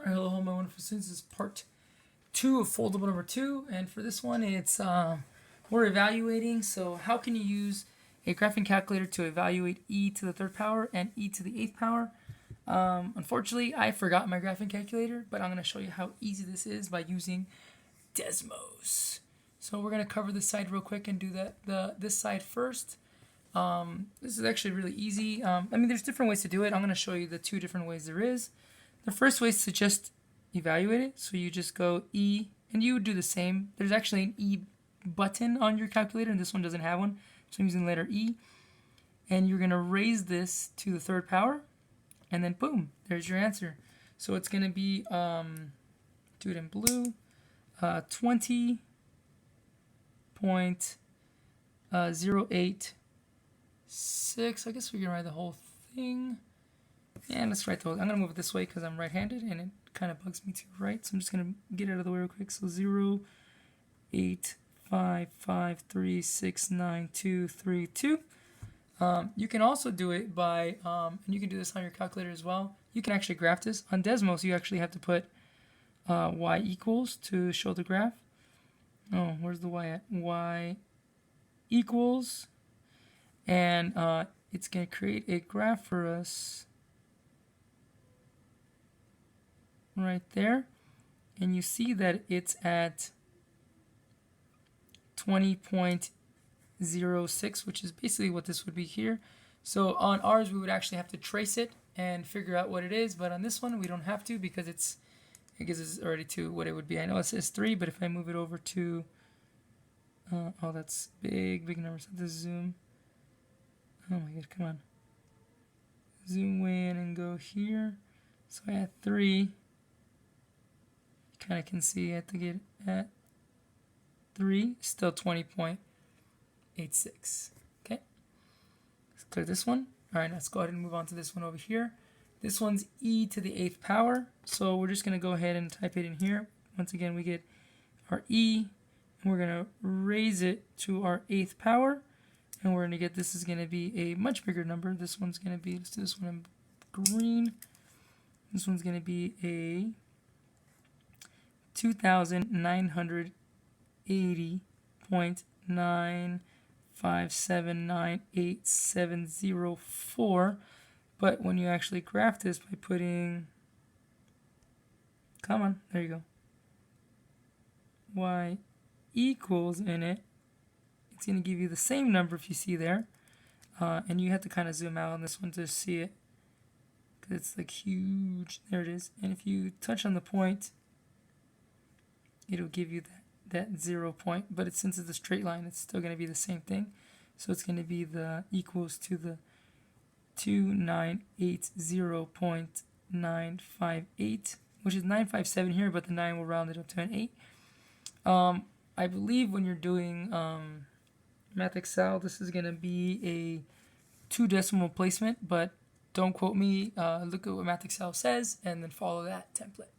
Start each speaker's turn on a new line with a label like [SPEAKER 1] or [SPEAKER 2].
[SPEAKER 1] Alright, hello my wonderful students. This is part 2 of Foldable number 2, and for this one it's we're evaluating. So how can you use a graphing calculator to evaluate e to the third power and e to the 8th power? Unfortunately, I forgot my graphing calculator, but I'm going to show you how easy this is by using Desmos. So we're going to cover this side real quick and do this side first. This is actually really easy. There's different ways to do it. I'm going to show you the 2 different ways there is. The first way is to just evaluate it. So you just go E, and you would do the same. There's actually an E button on your calculator, and this one doesn't have one. So I'm using the letter E. And you're going to raise this to the third power, and then boom, there's your answer. So it's going to be, do it in blue, 20.086. I guess we can write the whole thing. And let's write those. I'm going to move it this way because I'm right-handed and it kind of bugs me to write. So I'm just going to get it out of the way real quick. So 0.855369.232. You can also do it by, and you can do this on your calculator as well. You can actually graph this. On Desmos, you actually have to put y equals to show the graph. Oh, where's the y at? Y equals. And it's going to create a graph for us right there, and you see that it's at 20.06, which is basically what this would be here. So on ours we would actually have to trace it and figure out what it is, but on this one we don't have to because it gives us already to what it would be. I know it says 3, but if I move it over to oh, that's big numbers. I have to zoom. Oh my god, come on, zoom way in and go here. So I had 3. Kind of can see I have to get at 3, still 20.86. Okay, let's clear this one. All right, let's go ahead and move on to this one over here. This one's e to the 8th power, so we're just going to go ahead and type it in here. Once again, we get our e, and we're going to raise it to our 8th power, and we're going to get, this is going to be a much bigger number. This one's going to be, let's do this one in green. This one's going to be a 2,980.95798,704. But when you actually graph this by putting, come on, there you go, y equals in it, it's going to give you the same number if you see there. And you have to kind of zoom out on this one to see it, because it's like huge. There it is. And if you touch on the point, it'll give you that 0 point, but since it's a straight line, it's still going to be the same thing. So it's going to be the equals to the 2980.958, which is 957 here, but the 9 will round it up to an 8. I believe when you're doing Math Excel, this is going to be a 2 decimal placement, but don't quote me. Look at what Math Excel says and then follow that template.